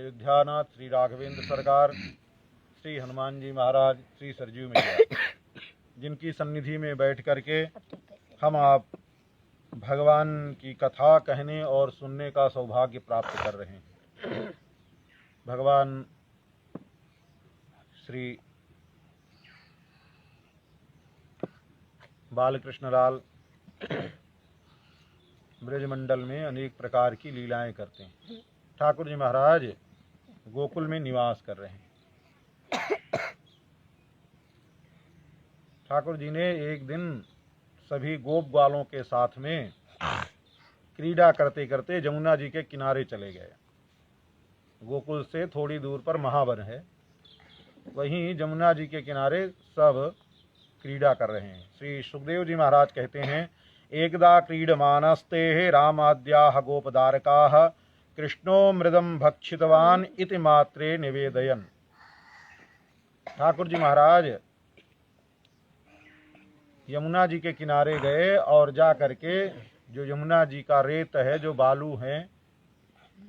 अयोध्यानाथ श्री राघवेंद्र सरकार, श्री हनुमान जी महाराज, श्री सरजू मैया, जिनकी सन्निधि में बैठ करके हम आप भगवान की कथा कहने और सुनने का सौभाग्य प्राप्त कर रहे हैं। भगवान श्री बालकृष्ण लाल ब्रजमंडल में अनेक प्रकार की लीलाएं करते हैं। ठाकुर जी महाराज गोकुल में निवास कर रहे हैं। ठाकुर जी ने एक दिन सभी गोप बालों के साथ में क्रीड़ा करते करते जमुना जी के किनारे चले गए। गोकुल से थोड़ी दूर पर महावन है, वहीं जमुना जी के किनारे सब क्रीड़ा कर रहे हैं। श्री सुखदेव जी महाराज कहते हैं, एकदा क्रीडमानस्ते रामाद्याः गोपदारकाः कृष्णो मृदम भक्षितवान इति मात्रे निवेदयन्। ठाकुर जी महाराज यमुना जी के किनारे गए और जा करके जो यमुना जी का रेत है, जो बालू हैं,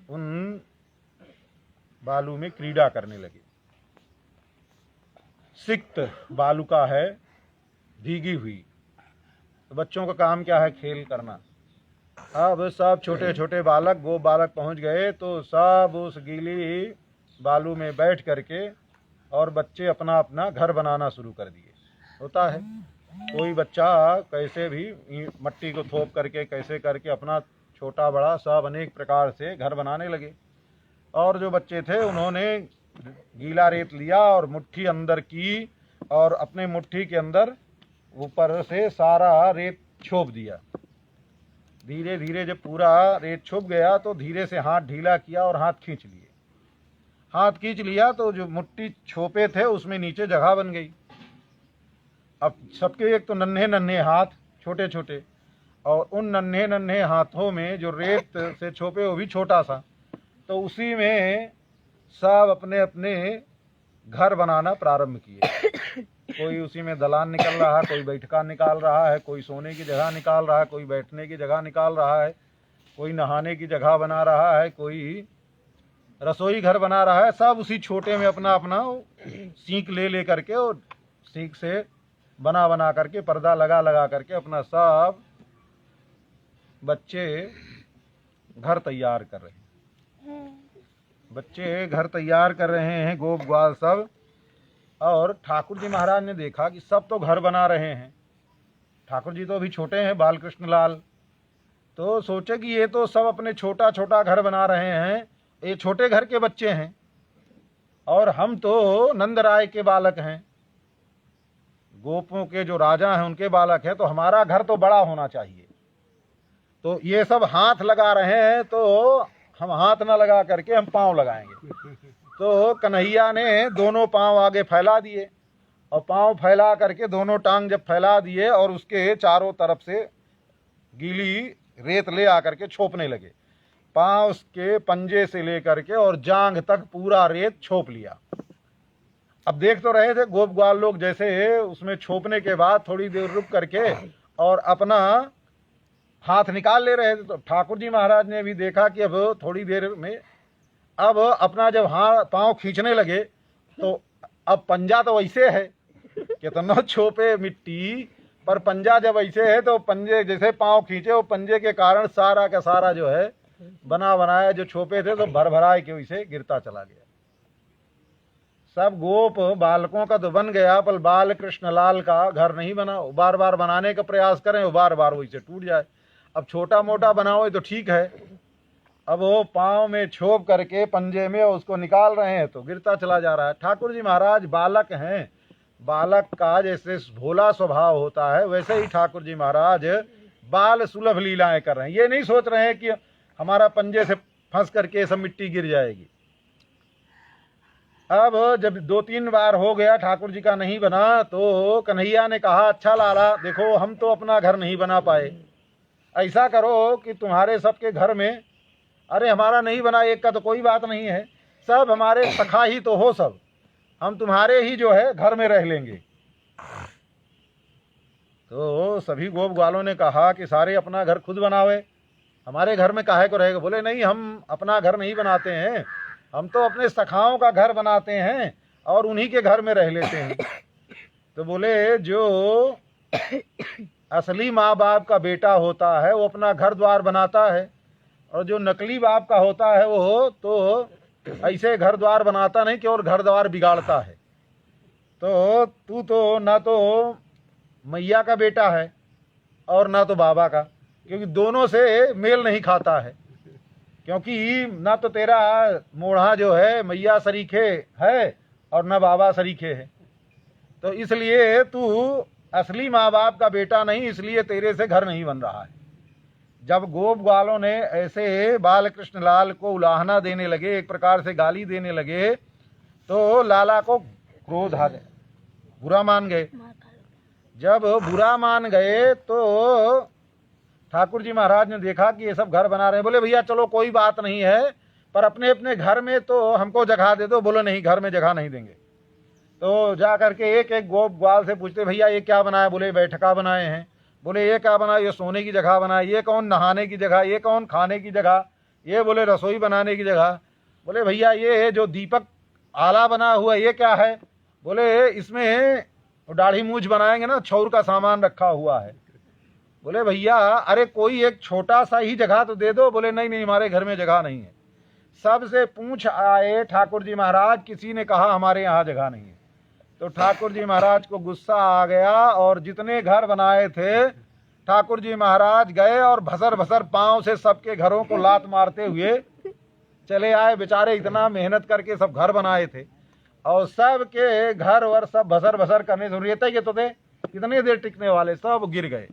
उन बालू में क्रीड़ा करने लगे। सिक्त बालुका है, भीगी हुई। तो बच्चों का काम क्या है? खेल करना। अब सब छोटे छोटे बालक, गो बालक पहुंच गए तो सब उस गीली बालू में बैठ करके और बच्चे अपना अपना घर बनाना शुरू कर दिए। होता है कोई बच्चा कैसे भी मट्टी को थोप करके कैसे करके अपना छोटा बड़ा सब अनेक प्रकार से घर बनाने लगे। और जो बच्चे थे उन्होंने गीला रेत लिया और मुट्ठी अंदर की और अपने मुट्ठी के अंदर ऊपर से सारा रेत छोप दिया। धीरे धीरे जब पूरा रेत छुप गया तो धीरे से हाथ ढीला किया और हाथ खींच लिए। हाथ खींच लिया तो जो मुट्ठी छोपे थे उसमें नीचे जगह बन गई। अब सबके एक तो नन्हे नन्हे हाथ, छोटे छोटे, और उन नन्हे नन्हे हाथों में जो रेत से छोपे वो भी छोटा सा, तो उसी में सब अपने अपने घर बनाना प्रारंभ किए। कोई उसी में दलान निकल रहा है, कोई बैठका निकाल रहा है, कोई सोने की जगह निकाल रहा है, कोई बैठने की जगह निकाल रहा है, कोई नहाने की जगह बना रहा है, कोई रसोई घर बना रहा है। सब उसी छोटे में अपना अपना सीख ले करके और सीख से बना बना करके पर्दा लगा लगा करके अपना सब बच्चे घर तैयार कर रहे हैं। बच्चे घर तैयार कर रहे हैं, गोप ग्वाल सब। और ठाकुर जी महाराज ने देखा कि सब तो घर बना रहे हैं। ठाकुर जी तो अभी छोटे हैं, बालकृष्ण लाल, तो सोचे कि ये तो सब अपने छोटा छोटा घर बना रहे हैं, ये छोटे घर के बच्चे हैं और हम तो नंद राय के बालक हैं, गोपों के जो राजा हैं उनके बालक हैं, तो हमारा घर तो बड़ा होना चाहिए। तो ये सब हाथ लगा रहे हैं तो हम हाथ ना लगा करके हम पांव लगाएंगे। तो कन्हैया ने दोनों पांव आगे फैला दिए और पांव फैला करके दोनों टांग जब फैला दिए और उसके चारों तरफ से गीली रेत ले आकर के छोपने लगे। पांव के पंजे से लेकर के और जांघ तक पूरा रेत छोप लिया। अब देख तो रहे थे गोप ग्वाल लोग, जैसे उसमें छोपने के बाद थोड़ी देर रुक करके और अपना हाथ निकाल ले रहे थे। तो ठाकुर जी महाराज ने भी देखा कि अब थोड़ी देर में अब अपना जब हाथ पांव खींचने लगे तो अब पंजा तो वैसे है, कितना छोपे मिट्टी पर पंजा जब ऐसे है तो पंजे जैसे पांव खींचे, वो पंजे के कारण सारा का सारा जो है बना बनाया जो छोपे थे तो भर भराए के वैसे गिरता चला गया। सब गोप बालकों का तो बन गया, पर बाल कृष्ण लाल का घर नहीं बना। बार बार बनाने का प्रयास करें, वो बार बार वैसे टूट जाए। अब छोटा मोटा बनाओ तो ठीक है, अब वो पाँव में छोप करके पंजे में उसको निकाल रहे हैं तो गिरता चला जा रहा है। ठाकुर जी महाराज बालक हैं, बालक का जैसे भोला स्वभाव होता है वैसे ही ठाकुर जी महाराज बाल सुलभ लीलाएं कर रहे हैं। ये नहीं सोच रहे हैं कि हमारा पंजे से फंस करके सब मिट्टी गिर जाएगी। अब जब 2-3 बार हो गया ठाकुर जी का नहीं बना तो कन्हैया ने कहा, अच्छा लाला देखो हम तो अपना घर नहीं बना पाए, ऐसा करो कि तुम्हारे सबके घर में, अरे हमारा नहीं बना एक का तो कोई बात नहीं है, सब हमारे सखा ही तो हो, सब हम तुम्हारे ही जो है घर में रह लेंगे। तो सभी गोप ग्वालों ने कहा कि सारे अपना घर खुद बनावे, हमारे घर में काहे को रहेगा। बोले नहीं, हम अपना घर नहीं बनाते हैं, हम तो अपने सखाओं का घर बनाते हैं और उन्हीं के घर में रह लेते हैं। तो बोले जो असली माँ बाप का बेटा होता है वो अपना घर द्वार बनाता है, और जो नकली बाप का होता है वो तो ऐसे घर द्वार बनाता नहीं, केवल घर द्वार बिगाड़ता है। तो तू तो ना तो मैया का बेटा है और ना तो बाबा का, क्योंकि दोनों से मेल नहीं खाता है। क्योंकि ना तो तेरा मोढ़ा जो है मैया सरीखे है और ना बाबा सरीखे है, तो इसलिए तू असली माँ बाप का बेटा नहीं, इसलिए तेरे से घर नहीं बन रहा है। जब गोप ग्वालों ने ऐसे बाल कृष्ण लाल को उलाहना देने लगे, एक प्रकार से गाली देने लगे, तो लाला को क्रोध आ गया, बुरा मान गए। जब बुरा मान गए तो ठाकुर जी महाराज ने देखा कि ये सब घर बना रहे हैं। बोले भैया चलो कोई बात नहीं है, पर अपने अपने घर में तो हमको जगह दे दो। बोले नहीं, घर में जगह नहीं देंगे। तो जा करके एक एक गोप ग्वाल से पूछते भैया ये क्या बनाया? बोले बैठका बनाए हैं। बोले ये क्या बनाया? ये सोने की जगह बनाई। ये कौन नहाने की जगह? ये कौन खाने की जगह? ये बोले रसोई बनाने की जगह। बोले भैया ये जो दीपक आला बना हुआ ये क्या है? बोले इसमें दाढ़ी मूछ बनाएंगे ना, छौर का सामान रखा हुआ है। बोले भैया अरे कोई एक छोटा सा ही जगह तो दे दो। बोले नहीं नहीं, हमारे घर में जगह नहीं है। सबसे पूछ आए ठाकुर जी महाराज, किसी ने कहा हमारे यहाँ जगह नहीं है। तो ठाकुर जी महाराज को गुस्सा आ गया और जितने घर बनाए थे ठाकुर जी महाराज गए और भसर भसर पांव से सबके घरों को लात मारते हुए चले आए। बेचारे इतना मेहनत करके सब घर बनाए थे और सबके घर वर सब भसर भसर करने से रहते कि तो थे कितने देर टिकने वाले, सब गिर गए।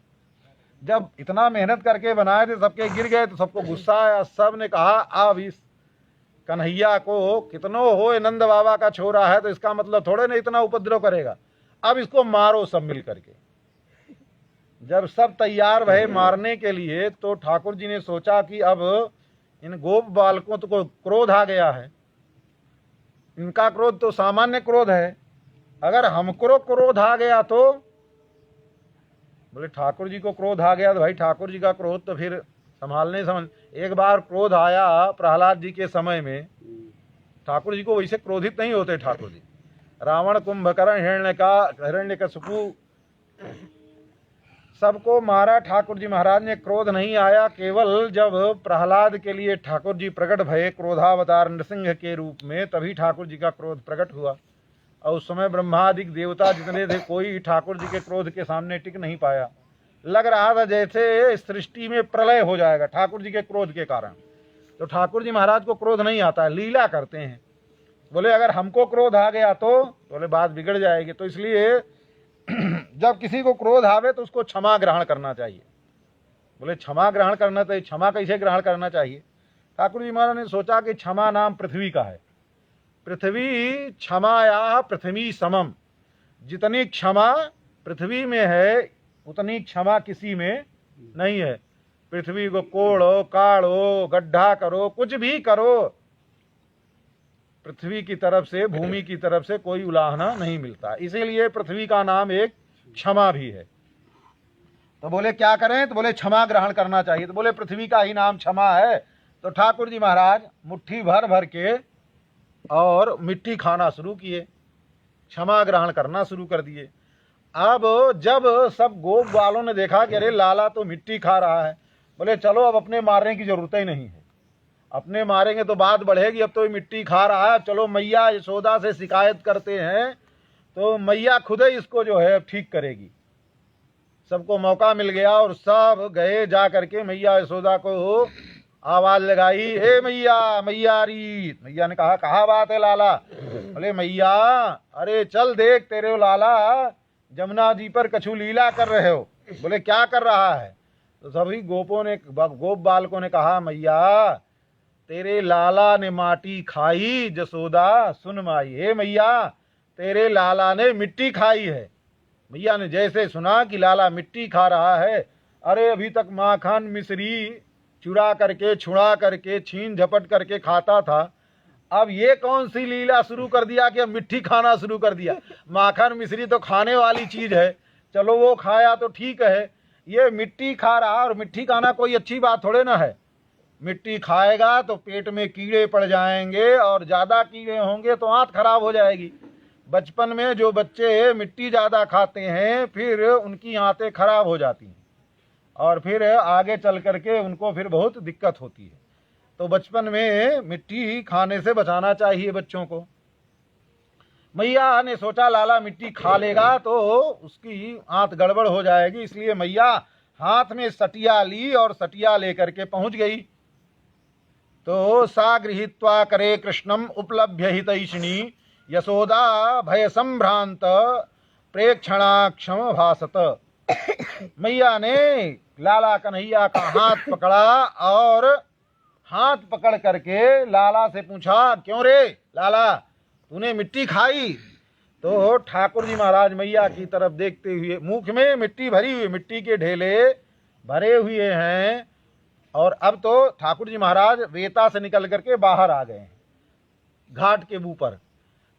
जब इतना मेहनत करके बनाए थे सबके गिर गए तो सबको गुस्सा आया। सब ने कहा अब इस कन्हैया को कितनो हो नंद बाबा का छोरा है तो इसका मतलब थोड़े ना इतना उपद्रव करेगा, अब इसको मारो सब मिल करके। जब सब तैयार भये मारने के लिए तो ठाकुर जी ने सोचा कि अब इन गोप बालकों को क्रोध आ गया है। इनका क्रोध तो सामान्य क्रोध है, अगर हमको क्रोध आ गया तो बोले ठाकुर जी को क्रोध आ गया तो भाई ठाकुर जी का क्रोध तो फिर संभालने समझ। एक बार क्रोध आया प्रहलाद जी के समय में, ठाकुर जी को वैसे क्रोधित नहीं होते ठाकुर जी। रावण कुंभकर्ण हिरण्यकशिपु सबको मारा ठाकुर जी महाराज ने, क्रोध नहीं आया। केवल जब प्रहलाद के लिए ठाकुर जी प्रकट भये क्रोधावतार नृसिंह के रूप में, तभी ठाकुर जी का क्रोध प्रकट हुआ। और उस समय ब्रह्मादिक देवता जितने थे कोई ठाकुर जी के क्रोध के सामने टिक नहीं पाया। लग रहा था जैसे सृष्टि में प्रलय हो जाएगा ठाकुर जी के क्रोध के कारण। तो ठाकुर जी महाराज को क्रोध नहीं आता है, लीला करते हैं। बोले अगर हमको क्रोध आ गया तो बोले बात बिगड़ जाएगी। तो इसलिए जब किसी को क्रोध आवे तो उसको क्षमा ग्रहण करना चाहिए। बोले क्षमा ग्रहण करना चाहिए। क्षमा कैसे ग्रहण करना चाहिए? ठाकुर जी महाराज ने सोचा कि क्षमा नाम पृथ्वी का है। पृथ्वी क्षमाया पृथ्वी समम, जितनी क्षमा पृथ्वी में है उतनी क्षमा किसी में नहीं है। पृथ्वी को कोड़ो काढ़ो गड्ढा करो कुछ भी करो, पृथ्वी की तरफ से भूमि की तरफ से कोई उलाहना नहीं मिलता। इसीलिए पृथ्वी का नाम एक क्षमा भी है। तो बोले क्या करें? तो बोले क्षमा ग्रहण करना चाहिए। तो बोले पृथ्वी का ही नाम क्षमा है। तो ठाकुर जी महाराज मुट्ठी भर भर के और मिट्टी खाना शुरू किए, क्षमा ग्रहण करना शुरू कर दिए। अब जब सब गोप वालों ने देखा कि अरे लाला तो मिट्टी खा रहा है, बोले चलो अब अपने मारने की जरूरत ही नहीं है, अपने मारेंगे तो बात बढ़ेगी। अब तो ये मिट्टी खा रहा है, चलो मैया यशोदा से शिकायत करते हैं तो मैया खुद ही इसको जो है ठीक करेगी। सबको मौका मिल गया और सब गए जा करके मैया यशोदा को आवाज लगाई, हे मैया मैयारी। मैया ने कहा कहा बात है लाला? बोले मैया अरे चल देख तेरे लाला जमुना जी पर कछु लीला कर रहे हो। बोले क्या कर रहा है? तो सभी गोप बालकों ने कहा मैया तेरे लाला ने माटी खाई जसोदा सुन माई। हे मैया तेरे लाला ने मिट्टी खाई है। मैया ने जैसे सुना कि लाला मिट्टी खा रहा है, अरे अभी तक माखन मिश्री चुरा करके छुड़ा करके छीन झपट करके खाता था, अब ये कौन सी लीला शुरू कर दिया कि अब मिट्टी खाना शुरू कर दिया? माखन मिश्री तो खाने वाली चीज है, चलो वो खाया तो ठीक है, ये मिट्टी खा रहा और मिट्टी खाना कोई अच्छी बात थोड़े ना है। मिट्टी खाएगा तो पेट में कीड़े पड़ जाएंगे और ज़्यादा कीड़े होंगे तो आंत खराब हो जाएगी। बचपन में जो बच्चे मिट्टी ज़्यादा खाते हैं फिर उनकी आंतें खराब हो जाती हैं और फिर आगे चल करके उनको फिर बहुत दिक्कत होती है। तो बचपन में मिट्टी खाने से बचाना चाहिए बच्चों को। मैया ने सोचा लाला मिट्टी खा लेगा तो उसकी आंत गड़बड़ हो जाएगी, इसलिए मैया हाथ में सटिया ली और सटिया लेकर के पहुंच गई। तो सा गृहीत्वा करे कृष्णम उपलभ्य हितैषिणी यशोदा भय संभ्रांत प्रेक्षणाक्षम भासत। मैया ने लाला कन्हैया का हाथ पकड़ा और हाथ पकड़ करके लाला से पूछा, क्यों रे लाला, तूने मिट्टी खाई? तो ठाकुर जी महाराज मैया की तरफ देखते हुए, मुख में मिट्टी भरी हुई, मिट्टी के ढेले भरे हुए हैं और अब तो ठाकुर जी महाराज रेता से निकल करके बाहर आ गए हैं घाट के ऊपर।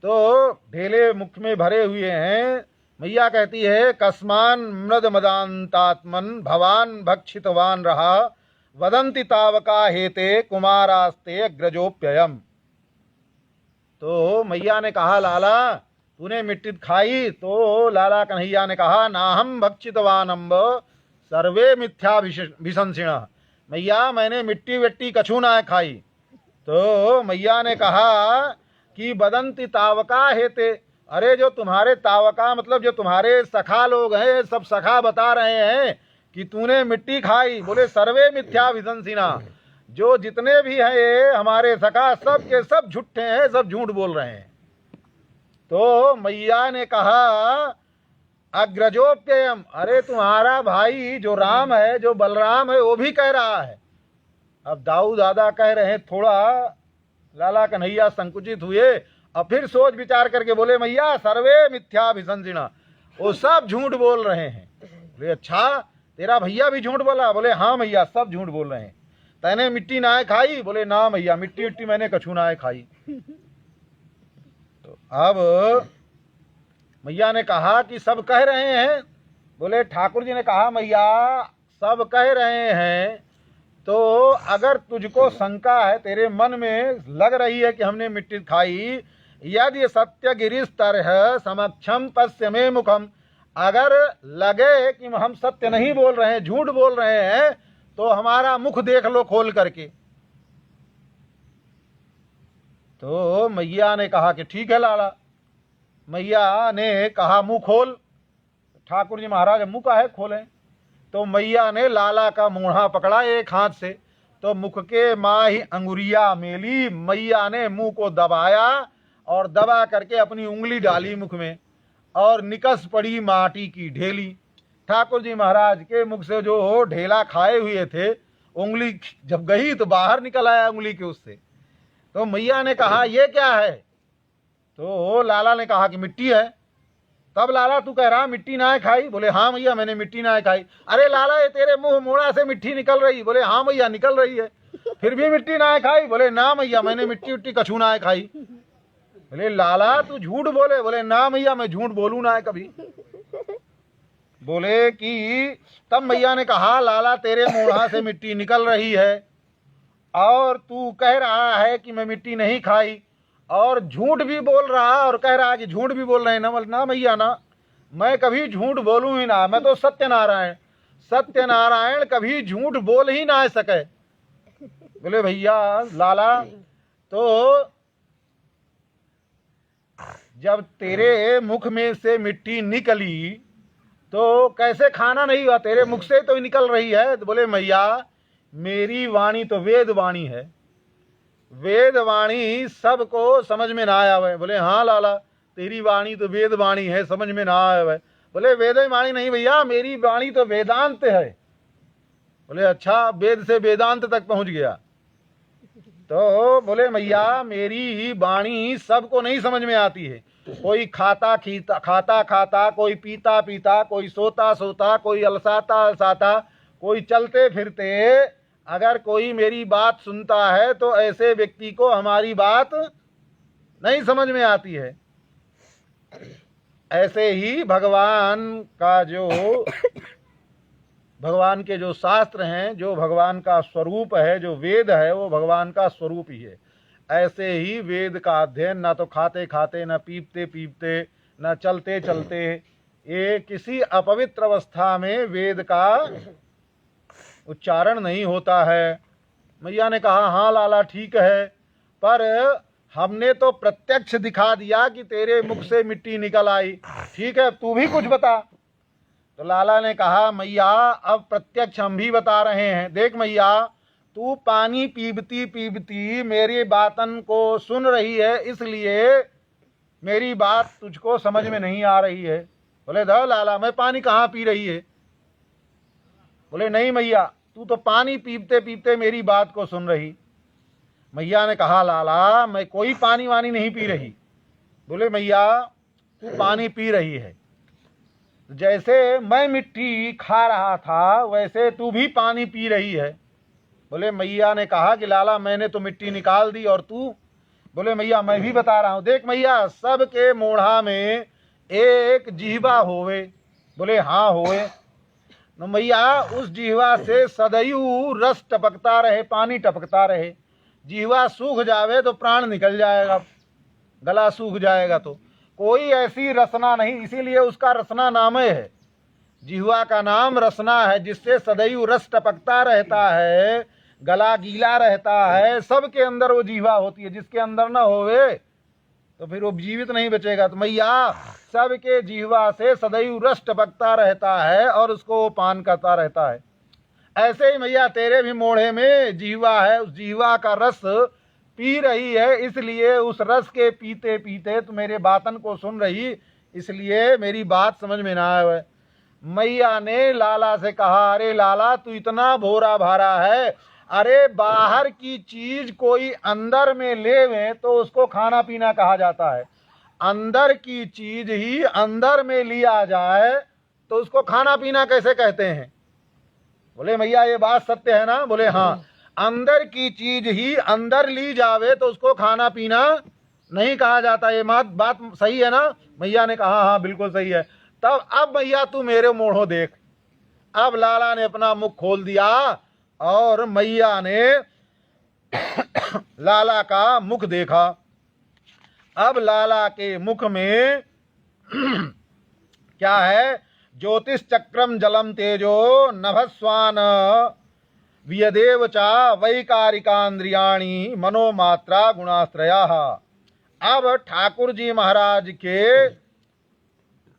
तो ढेले मुख में भरे हुए हैं। मैया कहती है, कस्मान मृद मदांतात्मन भवान भक्षितवान रहा वदंति तावका हेते कुमारास्ते अग्रजोप्ययम। तो मैया ने कहा, लाला तूने मिट्टी खाई? तो लाला कन्हैया ने कहा, नाहम भक्षितवानम्ब सर्वे मिथ्या भिशंसिण। मैया मैंने मिट्टी वेट्टी कछू ना खाई। तो मैया ने कहा कि बदंती तावका हेते, अरे जो तुम्हारे तावका मतलब जो तुम्हारे सखा लोग हैं, सब सखा बता रहे हैं कि तूने मिट्टी खाई। बोले सर्वे मिथ्या विशंसिना, जो जितने भी हैं हमारे सखा सब के सब झूठे हैं, सब झूठ बोल रहे हैं। तो मैया ने कहा अग्रजोप्ययम, अरे तुम्हारा भाई जो राम है, जो बलराम है, वो भी कह रहा है। अब दाऊ दादा कह रहे हैं, थोड़ा लाला कन्हैया संकुचित हुए और फिर सोच विचार करके बोले, मैया सर्वे मिथ्या भिशंसिना, वो सब झूठ बोल रहे हैं। बोले अच्छा, तेरा भैया भी झूठ बोला? बोले हाँ मैया सब झूठ बोल रहे हैं। तैने मिट्टी ना खाई? बोले ना मैया, मिट्टी विट्टी मैंने कछू ना खाई। तो अब मैया ने कहा कि सब कह रहे हैं? बोले ठाकुर जी ने कहा, मैया सब कह रहे हैं, तो अगर तुझको शंका है, तेरे मन में लग रही है कि हमने मिट्टी खाई, यदि सत्य गिरीश तरह समक्षम पश्य में मुखम, अगर लगे कि हम सत्य नहीं बोल रहे हैं, झूठ बोल रहे हैं, तो हमारा मुख देख लो खोल करके। तो मैया ने कहा कि ठीक है लाला। मैया ने कहा मुंह खोल। ठाकुर जी महाराज मुंह का है खोलें। तो मैया ने लाला का मूढ़ा पकड़ा एक हाथ से, तो मुख के माही अंगुरिया मेली, मैया ने मुंह को दबाया और दबा करके अपनी उंगली डाली मुख में और निकस पड़ी माटी की ढेली। ठाकुर जी महाराज के मुख से जो ढेला खाए हुए थे, उंगली जब गई तो बाहर निकल आया उंगली के उससे। तो मैया ने कहा ये क्या है? तो लाला ने कहा कि मिट्टी है। तब लाला तू कह रहा मिट्टी ना खाई? बोले हाँ मैया मैंने मिट्टी ना खाई। अरे लाला ये तेरे मुंह मोड़ा से मिट्टी निकल रही? बोले हाँ मैया निकल रही है। फिर भी मिट्टी ना खाई? बोले ना मैया मैंने मिट्टी उट्टी कछू ना खाई। बोले लाला तू झूठ बोले? बोले ना मैया मैं झूठ बोलूं ना कभी। बोले कि तब मैया ने कहा लाला तेरे मोड़ा से मिट्टी निकल रही है और तू कह रहा है कि मैं मिट्टी नहीं खाई और झूठ भी बोल रहा और कह रहा है कि झूठ भी बोल रहे हैं ना। ना मैया ना, मैं कभी झूठ बोलूं ही ना, मैं तो सत्यनारायण कभी झूठ बोल ही ना सके। बोले भैया लाला तो जब तेरे मुख में से मिट्टी निकली तो कैसे खाना नहीं हुआ? तेरे मुख से तो निकल रही है। तो बोले मैया मेरी वाणी तो वेद वाणी है, वेद वाणी सबको समझ में ना आवे। बोले हाँ लाला तेरी वाणी तो वेद वाणी है, समझ में ना आवे। बोले वेद वाणी नहीं भैया, मेरी वाणी तो वेदांत है। बोले अच्छा, वेद से वेदांत तक पहुंच गया। तो बोले मैया मेरी वाणी सबको नहीं समझ में आती है। कोई खाता खाता, कोई पीता पीता, कोई सोता सोता, कोई अलसाता अलसाता, कोई चलते फिरते अगर कोई मेरी बात सुनता है तो ऐसे व्यक्ति को हमारी बात नहीं समझ में आती है। ऐसे ही भगवान का जो भगवान के जो शास्त्र हैं, जो भगवान का स्वरूप है, जो वेद है वो भगवान का स्वरूप ही है। ऐसे ही वेद का अध्ययन न तो खाते खाते, न पीपते पीपते, न चलते चलते, ये किसी अपवित्र अवस्था में वेद का उच्चारण नहीं होता है। मैया ने कहा हाँ लाला ठीक है, पर हमने तो प्रत्यक्ष दिखा दिया कि तेरे मुख से मिट्टी निकल आई, ठीक है तू भी कुछ बता। तो लाला ने कहा मैया अब प्रत्यक्ष हम भी बता रहे हैं। देख मैया, तू पानी पीबती पीबती मेरी बातन को सुन रही है, इसलिए मेरी बात तुझको समझ में नहीं आ रही है। बोले द लाला मैं पानी कहाँ पी रही है। बोले नहीं मैया, तू तो पानी पीबते पीबते मेरी बात को सुन रही। मैया ने कहा लाला मैं कोई पानी वानी नहीं पी रही। बोले मैया तू पानी पी रही है, जैसे मैं मिट्टी खा रहा था वैसे तू भी पानी पी रही है। बोले मैया ने कहा कि लाला मैंने तो मिट्टी निकाल दी और तू। बोले मैया मैं भी बता रहा हूँ। देख मैया, सबके मोढ़ा में एक जिह्वा होवे। बोले हाँ होवे। तो मैया उस जिह्वा से सदैव रस टपकता रहे, पानी टपकता रहे। जिह्वा सूख जावे तो प्राण निकल जाएगा, गला सूख जाएगा तो कोई ऐसी रसना नहीं, इसीलिए उसका रसना नाम है। जिह्वा का नाम रसना है, जिससे सदैव रस टपकता रहता है, गला गीला रहता है। सबके अंदर वो जिह्वा होती है, जिसके अंदर ना होवे तो फिर वो जीवित नहीं बचेगा। तो मैया सबके जिह्वा से सदैव रस टपकता रहता है और उसको वो पान करता रहता है। ऐसे ही मैया तेरे भी मोढ़े में जिह्वा है, उस जिह्वा का रस पी रही है, इसलिए उस रस के पीते पीते तू मेरे बातन को सुन रही, इसलिए मेरी बात समझ में ना आए। मैया ने लाला से कहा अरे लाला तू इतना भोरा भारा है, अरे बाहर की चीज कोई अंदर में लेवे तो उसको खाना पीना कहा जाता है, अंदर की चीज ही अंदर में लिया जाए तो उसको खाना पीना कैसे कहते हैं। बोले मैया ये बात सत्य है ना। बोले हाँ, अंदर की चीज ही अंदर ली जावे तो उसको खाना पीना नहीं कहा जाता। ये बात सही है ना। मैया ने कहा हाँ बिल्कुल सही है। तब अब मैया तू मेरे मोढ़ो देख। अब लाला ने अपना मुख खोल दिया और मैया ने लाला का मुख देखा। अब लाला के मुख में क्या है, ज्योतिष चक्रम जलम तेजो नभस्वान वियदेव चा वैकारिकांद्रियाणी मनोमात्रा गुणाश्रया। अब ठाकुर जी महाराज के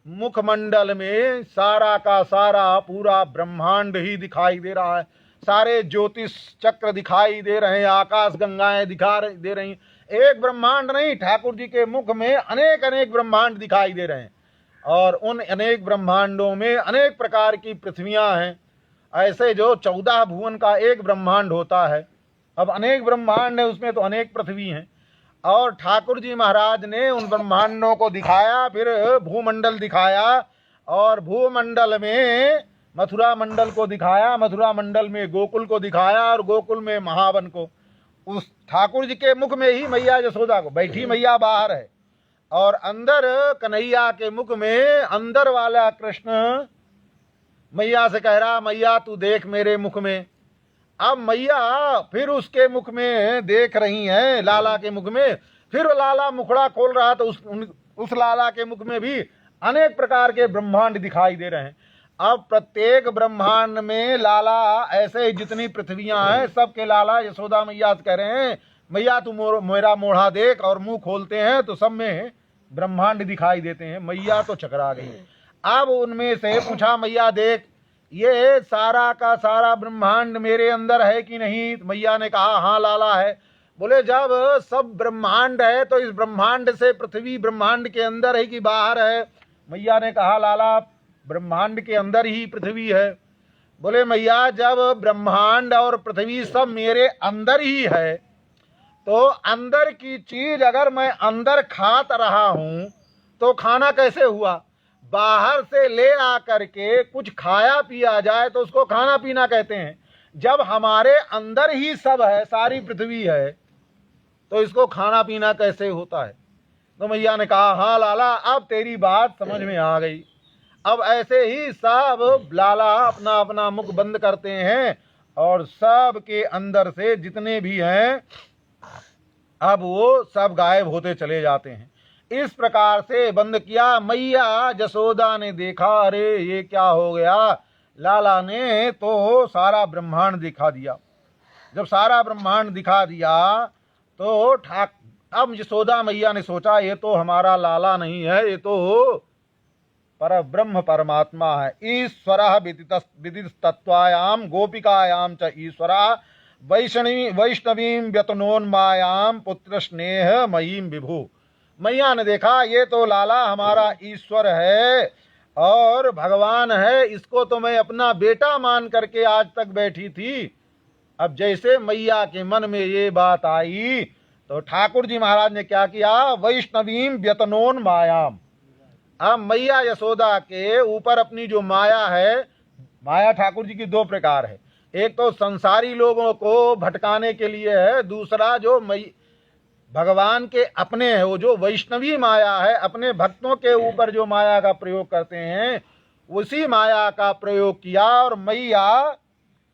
मुखमंडल में सारा का सारा पूरा ब्रह्मांड ही दिखाई दे रहा है। सारे ज्योतिष चक्र दिखाई दे रहे हैं, आकाश गंगाएं दे रही। एक ब्रह्मांड नहीं, ठाकुर जी के मुख में अनेक अनेक ब्रह्मांड दिखाई दे रहे हैं और उन अनेक ब्रह्मांडों में अनेक प्रकार की पृथ्वियां हैं। ऐसे जो 14 भुवन का एक ब्रह्मांड होता है, अब अनेक ब्रह्मांड है उसमें तो अनेक पृथ्वी हैं। और ठाकुर जी महाराज ने उन ब्रह्मांडों को दिखाया, फिर भूमंडल दिखाया और भूमंडल में मथुरा मंडल को दिखाया, मथुरा मंडल में गोकुल को दिखाया और गोकुल में महावन को। उस ठाकुर जी के मुख में ही मैया यशोदा को, बैठी मैया बाहर है और अंदर कन्हैया के मुख में अंदर वाला कृष्ण मैया से कह रहा मैया तू देख मेरे मुख में। अब मैया फिर उसके मुख में देख रही हैं, लाला के मुख में। फिर लाला मुखड़ा खोल रहा तो उस लाला के मुख में भी अनेक प्रकार के ब्रह्मांड दिखाई दे रहे हैं। अब प्रत्येक ब्रह्मांड में लाला, ऐसे जितनी पृथ्वियां हैं सबके लाला यशोदा मैया कह रहे हैं मैया तू मेरा मोढ़ा देख, और मुंह खोलते हैं तो सब में ब्रह्मांड दिखाई देते हैं। मैया तो चकरा गई। अब उनमें से पूछा मैया देख ये सारा का सारा ब्रह्मांड मेरे अंदर है कि नहीं। तो मैया ने कहा हाँ लाला है। बोले जब सब ब्रह्मांड है तो इस ब्रह्मांड से पृथ्वी ब्रह्मांड के अंदर है कि बाहर है। मैया ने कहा लाला ब्रह्मांड के अंदर ही पृथ्वी है। बोले मैया जब ब्रह्मांड और पृथ्वी सब मेरे अंदर ही है तो अंदर की चीज अगर मैं अंदर खात रहा हूं तो खाना कैसे हुआ। बाहर से ले आकर के कुछ खाया पिया जाए तो उसको खाना पीना कहते हैं। जब हमारे अंदर ही सब है, सारी पृथ्वी है, तो इसको खाना पीना कैसे होता है। तो मैया ने कहा हाँ लाला अब तेरी बात समझ में आ गई। अब ऐसे ही सब लाला अपना अपना मुख बंद करते हैं और सब के अंदर से जितने भी हैं अब वो सब गायब होते चले जाते हैं। इस प्रकार से बंद किया। मैया जसोदा ने देखा, अरे ये क्या हो गया। लाला ने तो सारा ब्रह्मांड दिखा दिया। जब सारा ब्रह्मांड दिखा दिया तो अब यशोदा मैया ने सोचा ये तो हमारा लाला नहीं है, ये तो पर ब्रह्म परमात्मा है। ईश्वरः विदितस्तत्त्वायां गोपिकायां च ईश्वरः वैष्णवीं व्यतनोन्मायां पुत्र स्नेह मयीं विभु। मैया ने देखा ये तो लाला हमारा ईश्वर है और भगवान है, इसको तो मैं अपना बेटा मान करके आज तक बैठी थी। अब जैसे मैया के मन में ये बात आई तो ठाकुर जी महाराज ने क्या किया, वैष्णवीं व्यतनोन्मायाम। अब मैया यशोदा के ऊपर अपनी जो माया है, माया ठाकुर जी की दो प्रकार है, एक तो संसारी लोगों को भटकाने के लिए है, दूसरा जो भगवान के अपने है वो जो वैष्णवी माया है, अपने भक्तों के ऊपर जो माया का प्रयोग करते हैं उसी माया का प्रयोग किया। और मैया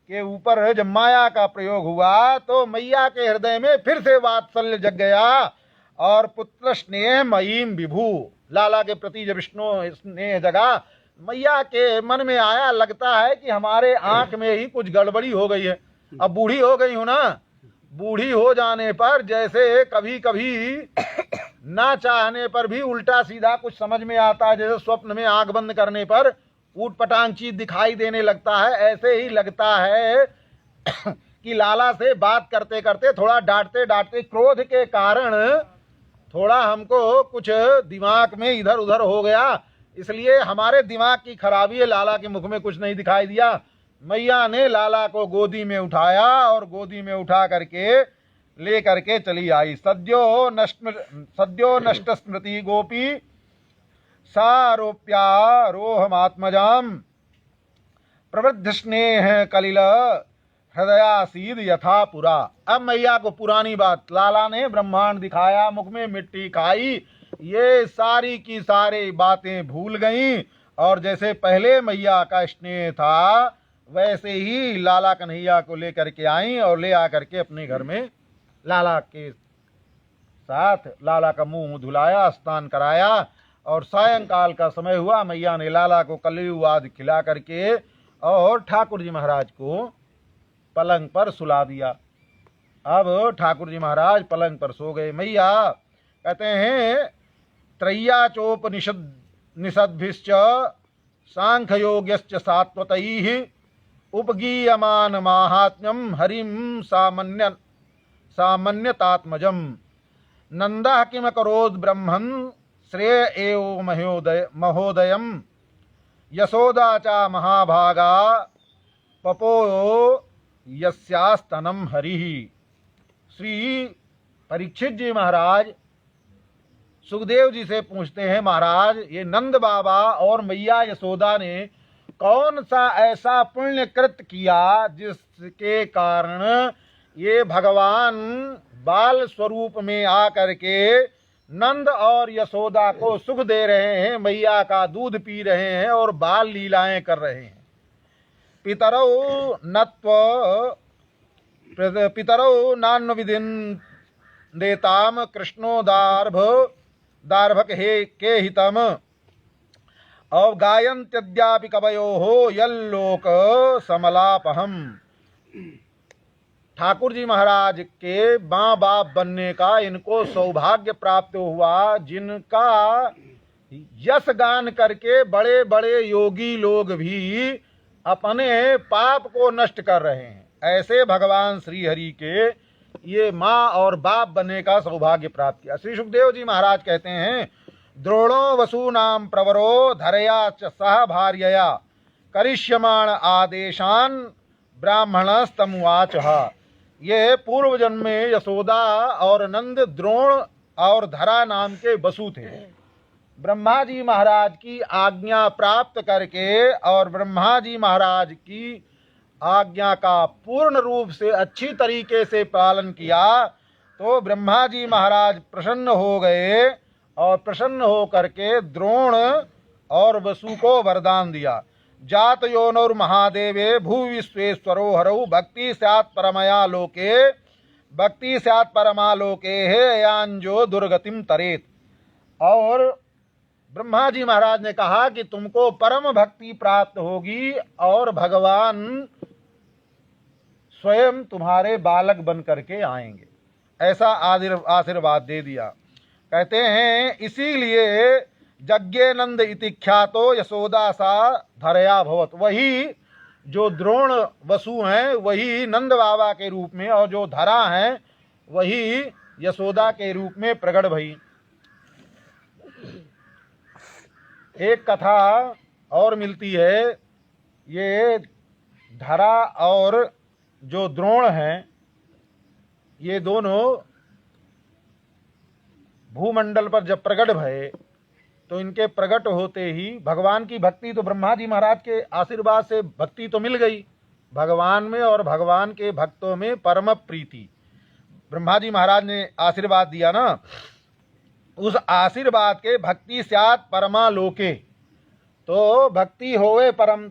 के ऊपर जब माया का प्रयोग हुआ तो मैया के हृदय में फिर से वात्सल्य जग गया और पुत्र स्नेह मयीम विभु, लाला के प्रति जब विष्णु स्नेह जगा, मैया के मन में आया लगता है कि हमारे आंख में ही कुछ गड़बड़ी हो गई है। अब बूढ़ी हो गई हूं ना, बूढ़ी हो जाने पर जैसे कभी कभी ना चाहने पर भी उल्टा सीधा कुछ समझ में आता है, जैसे स्वप्न में आंख बंद करने पर ऊट पटांग चीज दिखाई देने लगता है, ऐसे ही लगता है कि लाला से बात करते करते थोड़ा डांटते डांटते क्रोध के कारण थोड़ा हमको कुछ दिमाग में इधर उधर हो गया, इसलिए हमारे दिमाग की खराबी है, लाला के मुख में कुछ नहीं दिखाई दिया। मैया ने लाला को गोदी में उठाया और गोदी में उठा करके ले करके चली आई। सद्यो नष्ट स्मृति गोपी सारोप्या रोहमात्मजाम प्रवृद्ध स्नेह कलिल हृदयासीद यथा पुरा। अब मैया को पुरानी बात, लाला ने ब्रह्मांड दिखाया, मुख में मिट्टी खाई, ये सारी की सारी बातें भूल गईं और जैसे पहले मैया का स्नेह था वैसे ही लाला कन्हैया को लेकर के आई और ले आकर के अपने घर में लाला के साथ लाला का मुंह धुलाया, स्नान कराया और सायंकाल का समय हुआ। मैया ने लाला को कलयू आदि खिला करके और ठाकुर जी महाराज को पलंग पर सुला दिया। अब ठाकुर जी महाराज पलंग पर सो गए। मैया कहते हैं त्रय्याचोपनिषद्भिश्च सांख्ययोग्यश्च सात्वतैः उपगीयमान माहात्म्यम हरिम सामन्यतात्मजम नंदः किम करोद ब्रह्मन् श्रेय एव महोदयम यशोदा चा महाभागा पपो यस्यास्तनम हरिः। श्री परीक्षित जी महाराज सुखदेव जी से पूछते हैं, महाराज ये नंद बाबा और मैया यशोदा ने कौन सा ऐसा पुण्य कृत किया जिसके कारण ये भगवान बाल स्वरूप में आकर के नंद और यशोदा को सुख दे रहे हैं, मैया का दूध पी रहे हैं और बाल लीलाएं कर रहे हैं। पितरौ नान्विधिन देताम कृष्णो दार्भक हे के हितम और गायन्त्यद्यापि कवयो हो यल्लोक समलापहम। ठाकुर जी महाराज के माँ बाप बनने का इनको सौभाग्य प्राप्त हुआ, जिनका यश गान करके बड़े बड़े योगी लोग भी अपने पाप को नष्ट कर रहे हैं। ऐसे भगवान श्री हरि के ये माँ और बाप बनने का सौभाग्य प्राप्त किया। श्री सुखदेव जी महाराज कहते हैं, द्रोणो वसूनाम प्रवरो धरया च सह भार्यया करिष्यमाण आदेशान ब्राह्मणस्तमुवाचः। ये पूर्व जन्म में यशोदा और नंद द्रोण और धरा नाम के वसु थे। ब्रह्मा जी महाराज की आज्ञा प्राप्त करके और ब्रह्मा जी महाराज की आज्ञा का पूर्ण रूप से अच्छी तरीके से पालन किया तो ब्रह्मा जी महाराज प्रसन्न हो गए और प्रसन्न हो करके द्रोण और वसु को वरदान दिया। जात योनौर महादेवे भू विश्वेश्वरो हरौ भक्ति स्यात् परमया लोके, भक्ति स्यात् परमा लोके हे यांजो दुर्गतिम तरेत। और ब्रह्मा जी महाराज ने कहा कि तुमको परम भक्ति प्राप्त होगी और भगवान स्वयं तुम्हारे बालक बन करके आएंगे, ऐसा आशीर्वाद दे दिया। कहते हैं इसीलिए यज्ञे नंद इति ख्यातो यशोदा सा धरया भवत। वही जो द्रोण वसु हैं वही नंद बाबा के रूप में, और जो धरा हैं वही यशोदा के रूप में प्रकट भई। एक कथा और मिलती है, ये धरा और जो द्रोण हैं ये दोनों भूमंडल पर जब प्रकट भये तो इनके प्रकट होते ही भगवान की भक्ति, तो ब्रह्मा जी महाराज के आशीर्वाद से भक्ति तो मिल गई भगवान में, और भगवान के भक्तों में परम प्रीति। ब्रह्मा जी महाराज ने आशीर्वाद दिया ना, उस आशीर्वाद के भक्ति स्यात् परमा लोके, तो भक्ति होवे परम।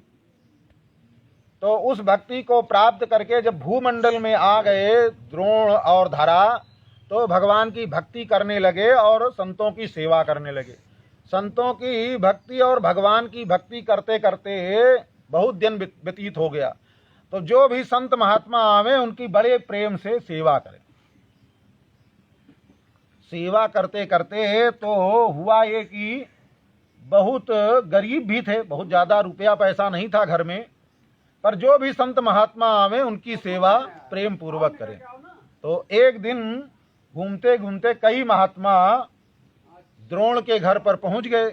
तो उस भक्ति को प्राप्त करके जब भूमंडल में आ गए द्रोण और धरा, तो भगवान की भक्ति करने लगे और संतों की सेवा करने लगे। संतों की भक्ति और भगवान की भक्ति करते करते बहुत दिन व्यतीत हो गया। तो जो भी संत महात्मा आवे उनकी बड़े प्रेम से सेवा करें। सेवा करते करते तो हुआ ये कि बहुत गरीब भी थे, बहुत ज़्यादा रुपया पैसा नहीं था घर में, पर जो भी संत महात्मा आवे उनकी सेवा प्रेम पूर्वक करें। तो एक दिन घूमते घूमते कई महात्मा द्रोण के घर पर पहुंच गए।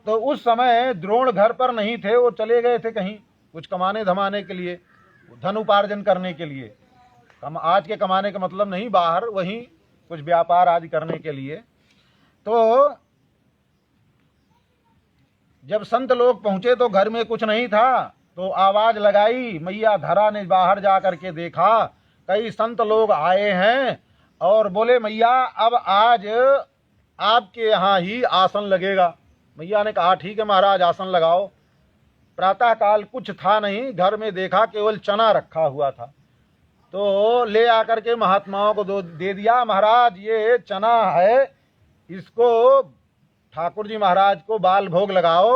तो उस समय द्रोण घर पर नहीं थे, वो चले गए थे कहीं कुछ कमाने धमाने के लिए, धन उपार्जन करने के लिए। आज के कमाने का मतलब नहीं, बाहर वहीं कुछ व्यापार आदि करने के लिए। तो जब संत लोग पहुंचे तो घर में कुछ नहीं था, तो आवाज लगाई। मैया धरा ने बाहर जा करके देखा, कई संत लोग आए हैं और बोले मैया अब आज आपके यहाँ ही आसन लगेगा। मैया ने कहा ठीक है महाराज, आसन लगाओ। प्रातः काल कुछ था नहीं, घर में देखा केवल चना रखा हुआ था, तो ले आकर के महात्माओं को दे दिया। महाराज ये चना है, इसको ठाकुर जी महाराज को बाल भोग लगाओ,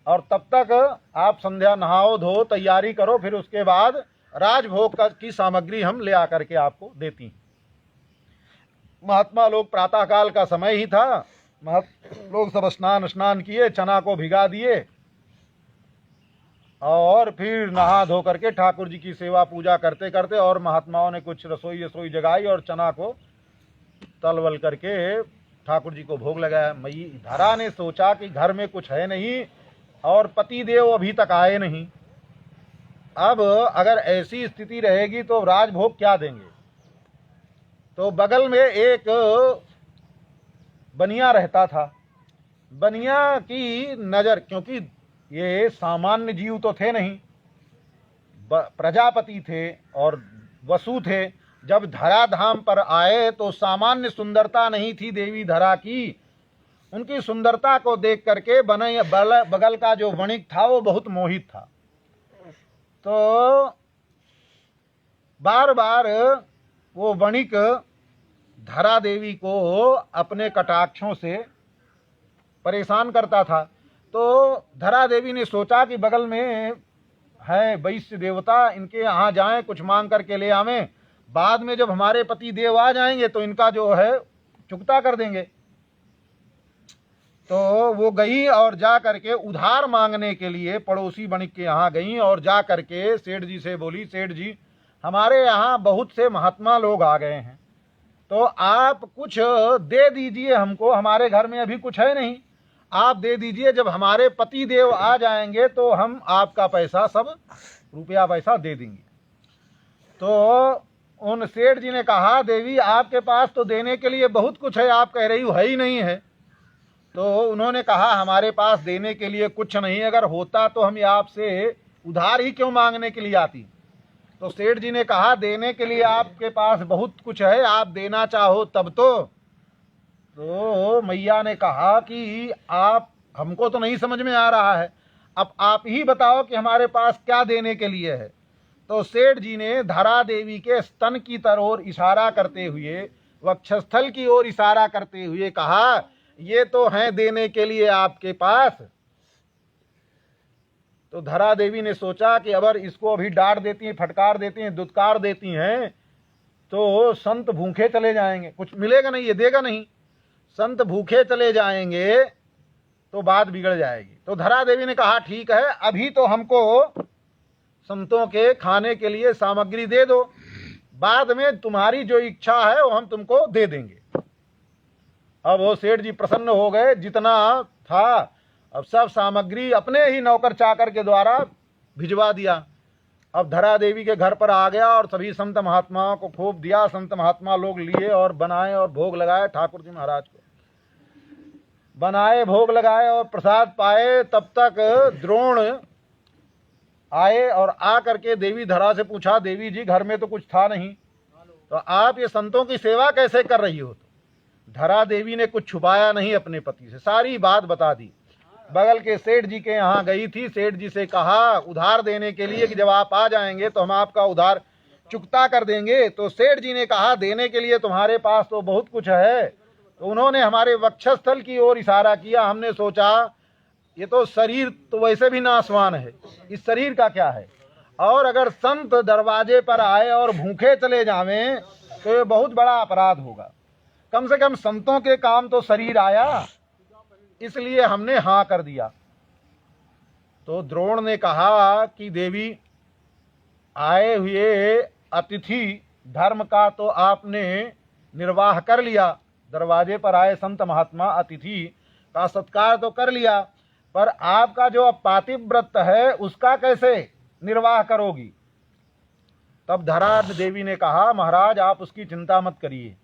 और तब तक आप संध्या नहाओ धो तैयारी करो, फिर उसके बाद राजभोग की सामग्री हम ले आकर के आपको देती हैं। महात्मा लोग, प्रातः काल का समय ही था, लोग सब स्नान किए, चना को भिगा दिए और फिर नहा धो करके ठाकुर जी की सेवा पूजा करते करते, और महात्माओं ने कुछ रसोई जगाई और चना को तलवल करके ठाकुर जी को भोग लगाया। मई धरा ने सोचा कि घर में कुछ है नहीं और पति देव अभी तक आए नहीं, अब अगर ऐसी स्थिति रहेगी तो राजभोग क्या देंगे। तो बगल में एक बनिया रहता था। बनिया की नज़र, क्योंकि ये सामान्य जीव तो थे नहीं, प्रजापति थे और वसु थे। जब धरा धाम पर आए तो सामान्य सुंदरता नहीं थी देवी धरा की। उनकी सुंदरता को देख करके बगल का जो वणिक था वो बहुत मोहित था। तो बार बार वो वणिक धरा देवी को अपने कटाक्षों से परेशान करता था। तो धरा देवी ने सोचा कि बगल में है वैश्य देवता, इनके यहाँ जाएं, कुछ मांग करके ले आवें, बाद में जब हमारे पति देव आ जाएंगे तो इनका जो है चुकता कर देंगे। तो वो गई और जा करके उधार मांगने के लिए पड़ोसी वणिक के यहाँ गई और जा करके सेठ जी से बोली, सेठ जी हमारे यहाँ बहुत से महात्मा लोग आ गए हैं, तो आप कुछ दे दीजिए हमको, हमारे घर में अभी कुछ है नहीं, आप दे दीजिए, जब हमारे पति देव आ जाएंगे तो हम आपका पैसा सब रुपया पैसा दे देंगे। तो उन सेठ जी ने कहा, देवी आपके पास तो देने के लिए बहुत कुछ है, आप कह रही हो है ही नहीं है। तो उन्होंने कहा हमारे पास देने के लिए कुछ नहीं, अगर होता तो हम आपसे उधार ही क्यों मांगने के लिए आती। तो सेठ जी ने कहा देने के लिए आपके पास बहुत कुछ है, आप देना चाहो तब तो मैया ने कहा कि आप हमको तो नहीं समझ में आ रहा है, अब आप ही बताओ कि हमारे पास क्या देने के लिए है। तो सेठ जी ने धरा देवी के स्तन की तरफ इशारा करते हुए, वक्षस्थल की ओर इशारा करते हुए कहा, ये तो हैं देने के लिए आपके पास। तो धरा देवी ने सोचा कि अगर इसको अभी डांट देती हैं, फटकार देती हैं, दुत्कार देती हैं, तो संत भूखे चले जाएंगे, कुछ मिलेगा नहीं, ये देगा नहीं। संत भूखे चले जाएंगे तो बात बिगड़ जाएगी। तो धरा देवी ने कहा, ठीक है, अभी तो हमको संतों के खाने के लिए सामग्री दे दो, बाद में तुम्हारी जो इच्छा है वो हम तुमको दे देंगे। अब वो सेठ जी प्रसन्न हो गए, जितना था अब सब सामग्री अपने ही नौकर चाकर के द्वारा भिजवा दिया। अब धरा देवी के घर पर आ गया और सभी संत महात्माओं को खूब दिया। संत महात्मा लोग लिए और बनाए और भोग लगाए, ठाकुर जी महाराज को बनाए, भोग लगाए और प्रसाद पाए। तब तक द्रोण आए और आ करके देवी धरा से पूछा, देवी जी घर में तो कुछ था नहीं, तो आप ये संतों की सेवा कैसे कर रही हो? तो धरा देवी ने कुछ छुपाया नहीं अपने पति से, सारी बात बता दी। बगल के सेठ जी के यहाँ गई थी, सेठ जी से कहा उधार देने के लिए कि जब आप आ जाएंगे तो हम आपका उधार चुकता कर देंगे। तो सेठ जी ने कहा, देने के लिए तुम्हारे पास तो बहुत कुछ है। तो उन्होंने हमारे वक्षस्थल की ओर इशारा किया। हमने सोचा ये तो शरीर तो वैसे भी नाशवान है, इस शरीर का क्या है, और अगर संत दरवाजे पर आए और भूखे चले जावें तो ये बहुत बड़ा अपराध होगा। कम से कम संतों के काम तो शरीर आया, इसलिए हमने हाँ कर दिया। तो द्रोण ने कहा कि देवी, आए हुए अतिथि धर्म का तो आपने निर्वाह कर लिया, दरवाजे पर आए संत महात्मा अतिथि का सत्कार तो कर लिया, पर आपका जो पातिव्रत है उसका कैसे निर्वाह करोगी? तब धरा देवी ने कहा, महाराज आप उसकी चिंता मत करिए,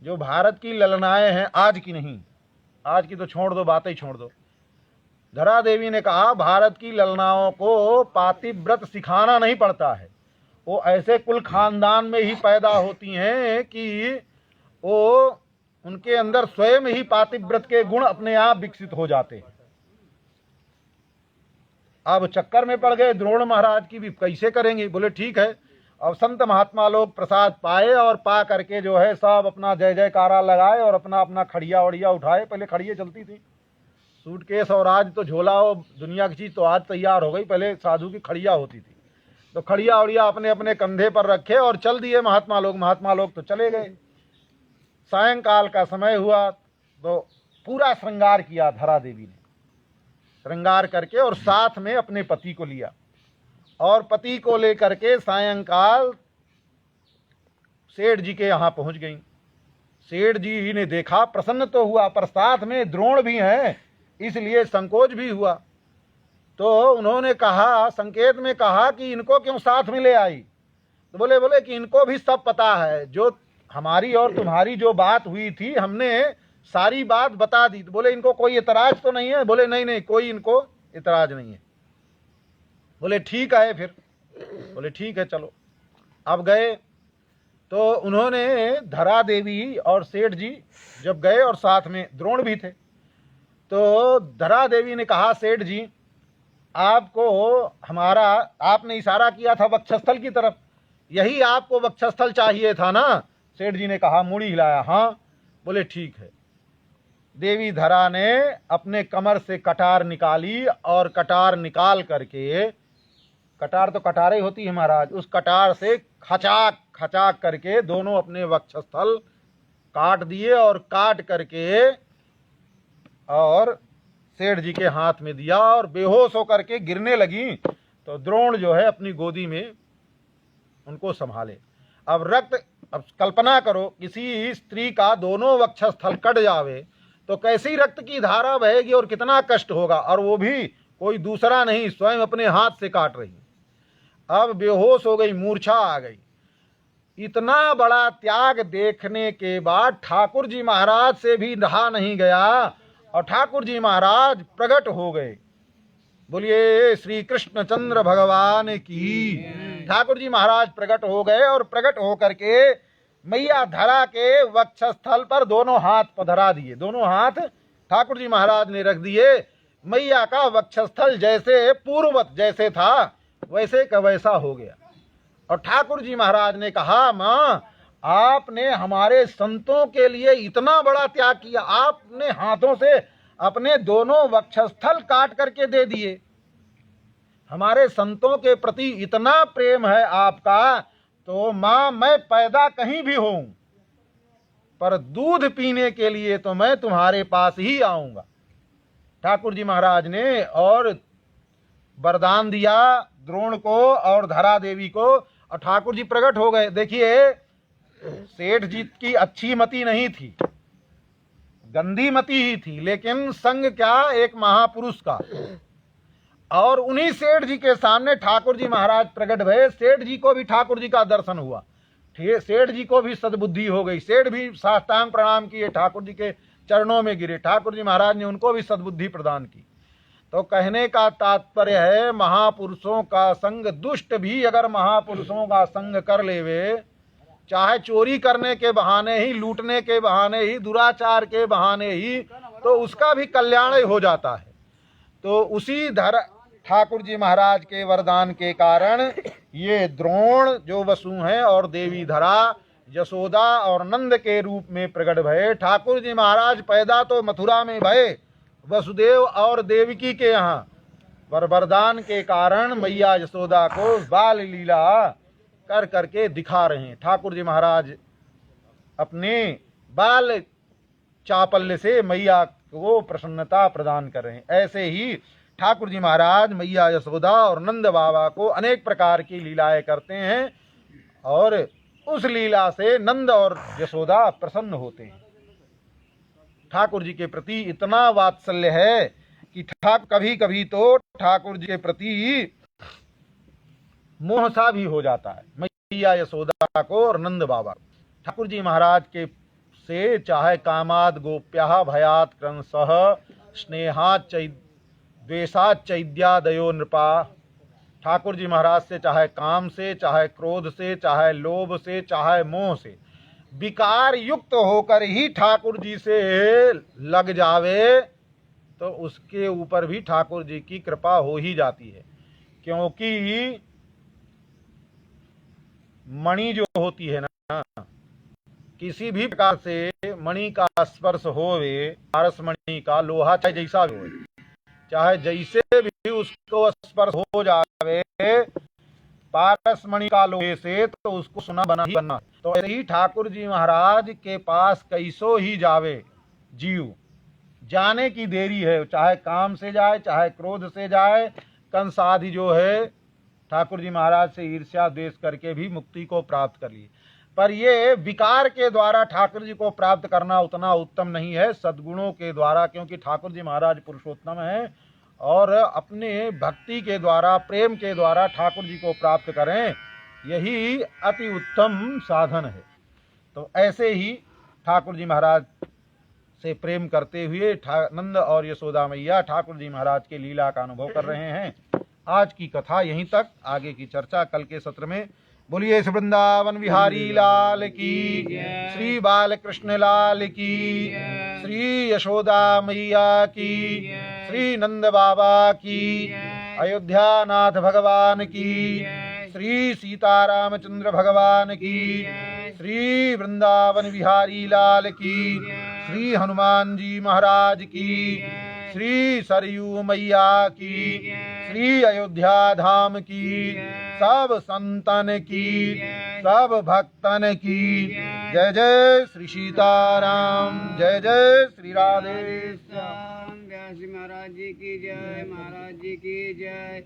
जो भारत की ललनाएं हैं, आज की नहीं, आज की तो छोड़ दो, बातें ही छोड़ दो। धरा देवी ने कहा, भारत की ललनाओं को पातिव्रत सिखाना नहीं पड़ता है, वो ऐसे कुल खानदान में ही पैदा होती हैं कि वो उनके अंदर स्वयं ही पातिव्रत के गुण अपने आप विकसित हो जाते हैं। अब चक्कर में पड़ गए द्रोण महाराज की भी, कैसे करेंगे? बोले ठीक है। अब संत महात्मा लोग प्रसाद पाए और पा करके जो है सब अपना जय जयकारा लगाए और अपना अपना खड़िया वड़िया उठाए। पहले खड़िया चलती थी, सूटकेस और आज तो झोला और दुनिया की चीज़ तो आज तैयार हो गई, पहले साधु की खड़िया होती थी। तो खड़िया वड़िया अपने अपने कंधे पर रखे और चल दिए महात्मा लोग। महात्मा लोग तो चले गए। सायंकाल का समय हुआ तो पूरा श्रृंगार किया धरा देवी ने, श्रृंगार करके और साथ में अपने पति को लिया और पति को लेकर के सायंकाल सेठ जी के यहाँ पहुंच गई। सेठ जी ने देखा, प्रसन्न तो हुआ, पर साथ में द्रोण भी हैं, इसलिए संकोच भी हुआ। तो उन्होंने कहा, संकेत में कहा कि इनको क्यों साथ में ले आई? तो बोले कि इनको भी सब पता है, जो हमारी और तुम्हारी जो बात हुई थी हमने सारी बात बता दी। तो बोले इनको कोई इतराज तो नहीं है? बोले नहीं नहीं, कोई इनको इतराज नहीं है। बोले ठीक है फिर। बोले ठीक है चलो। अब गए तो उन्होंने धरा देवी और सेठ जी जब गए और साथ में द्रोण भी थे, तो धरा देवी ने कहा, सेठ जी आपको आपने इशारा किया था वक्षस्थल की तरफ, यही आपको वक्षस्थल चाहिए था ना? सेठ जी ने कहा, मुड़ी हिलाया, हाँ। बोले ठीक है। देवी धरा ने अपने कमर से कटार निकाली और कटार निकाल करके, कटार तो कटारे होती है महाराज, उस कटार से खचाक खचाक करके दोनों अपने वक्षस्थल काट दिए और काट करके और सेठ जी के हाथ में दिया और बेहोश होकर के गिरने लगी। तो द्रोण जो है अपनी गोदी में उनको संभाले। अब कल्पना करो, किसी स्त्री का दोनों वक्षस्थल कट जावे तो कैसी रक्त की धारा बहेगी और कितना कष्ट होगा, और वो भी कोई दूसरा नहीं, स्वयं अपने हाथ से काट रही। अब बेहोश हो गई, मूर्छा आ गई। इतना बड़ा त्याग देखने के बाद ठाकुर जी महाराज से भी रहा नहीं गया और ठाकुर जी महाराज प्रकट हो गए। बोलिए श्री कृष्ण चंद्र भगवान की। ठाकुर जी महाराज प्रकट हो गए और प्रकट होकर के मैया धरा के वक्षस्थल पर दोनों हाथ पधरा दिए, दोनों हाथ ठाकुर जी महाराज ने रख दिए। मैया का वक्षस्थल जैसे पूर्ववत जैसे था वैसे का वैसा हो गया। और ठाकुर जी महाराज ने कहा, माँ आपने हमारे संतों के लिए इतना बड़ा त्याग किया, आपने हाथों से अपने दोनों वक्षस्थल काट करके दे दिए। हमारे संतों के प्रति इतना प्रेम है आपका, तो माँ मैं पैदा कहीं भी हूं पर दूध पीने के लिए तो मैं तुम्हारे पास ही आऊंगा। ठाकुर जी महाराज ने और वरदान दिया द्रोण को और धरा देवी को, और ठाकुर जी प्रकट हो गए। देखिए सेठ जी की अच्छी मति नहीं थी, गंदी मति ही थी, लेकिन संग क्या एक महापुरुष का। और उन्हीं सेठ जी के सामने ठाकुर जी महाराज प्रकट भये। सेठ जी को भी ठाकुर जी का दर्शन हुआ, सेठ जी को भी सद्बुद्धि हो गई, सेठ भी साष्टांग प्रणाम किए, ठाकुर जी के चरणों में गिरे, ठाकुर जी महाराज ने उनको भी सद्बुद्धि प्रदान की। तो कहने का तात्पर्य है, महापुरुषों का संग, दुष्ट भी अगर महापुरुषों का संग कर लेवे, चाहे चोरी करने के बहाने ही, लूटने के बहाने ही, दुराचार के बहाने ही, तो उसका भी कल्याण हो जाता है। तो उसी ठाकुर जी महाराज के वरदान के कारण ये द्रोण जो वसु हैं और देवी धरा यशोदा और नंद के रूप में प्रकट भये। ठाकुर जी महाराज पैदा तो मथुरा में भये वसुदेव और देवकी के यहाँ, पर वरदान के कारण मैया यशोदा को बाल लीला कर करके दिखा रहे हैं। ठाकुर जी महाराज अपने बाल चापल्य से मैया को प्रसन्नता प्रदान कर रहे हैं। ऐसे ही ठाकुर जी महाराज मैया यशोदा और नंद बाबा को अनेक प्रकार की लीलाएं करते हैं, और उस लीला से नंद और यशोदा प्रसन्न होते हैं। ठाकुर जी के प्रति इतना वात्सल्य है कि कभी कभी तो ठाकुर जी के प्रति मोह सा भी हो जाता है मैया यशोदा को और नंद बाबा। ठाकुर जी महाराज के से चाहे कामाद गोप्या भयात क्रंसः स्नेहात द्वेषात चैद्यादयो नृपा, ठाकुर जी महाराज से चाहे काम से, चाहे क्रोध से, चाहे लोभ से, चाहे मोह से विकार युक्त होकर ही ठाकुर जी से लग जावे, तो उसके ऊपर भी ठाकुर जी की कृपा हो ही जाती है। क्योंकि मणि जो होती है ना, किसी भी प्रकार से मणि का स्पर्श होवे, पारस मणि का, लोहा चाहे जैसा भी हो, चाहे जैसे भी उसको स्पर्श हो जावे पारस मणि का लोहे से, तो उसको सोना बना ही बनना। तो ऐसे ही ठाकुर जी महाराज के पास कैसो ही जावे जीव, जाने की देरी है, चाहे काम से जाए, चाहे क्रोध से जाए। कंस आदि जो है ठाकुर जी महाराज से ईर्ष्या द्वेष करके भी मुक्ति को प्राप्त कर लिए, पर ये विकार के द्वारा ठाकुर जी को प्राप्त करना उतना उत्तम नहीं है, सद्गुणों के द्वारा। क्योंकि ठाकुर जी महाराज पुरुषोत्तम हैं, और अपने भक्ति के द्वारा, प्रेम के द्वारा ठाकुर जी को प्राप्त करें, यही अति उत्तम साधन है। तो ऐसे ही ठाकुर जी महाराज से प्रेम करते हुए नंद और यशोदा मैया ठाकुर जी महाराज के लीला का अनुभव कर रहे हैं। आज की कथा यहीं तक, आगे की चर्चा कल के सत्र में। बोलिए श्री वृंदावन बिहारी लाल की, श्री बालकृष्ण लाल की, श्री यशोदा मैया की, श्री नंद बाबा की, अयोध्या नाथ भगवान की, श्री सीतारामचंद्र भगवान की, श्री वृंदावन बिहारी लाल की, श्री हनुमान जी महाराज की, श्री सरयू मैया की, श्री अयोध्या धाम की, सब संतन की, सब भक्तन की। जय जय श्री सीताराम, जय जय श्री राधे श्याम। व्यास महाराज जी की जय, महाराज जी की जय।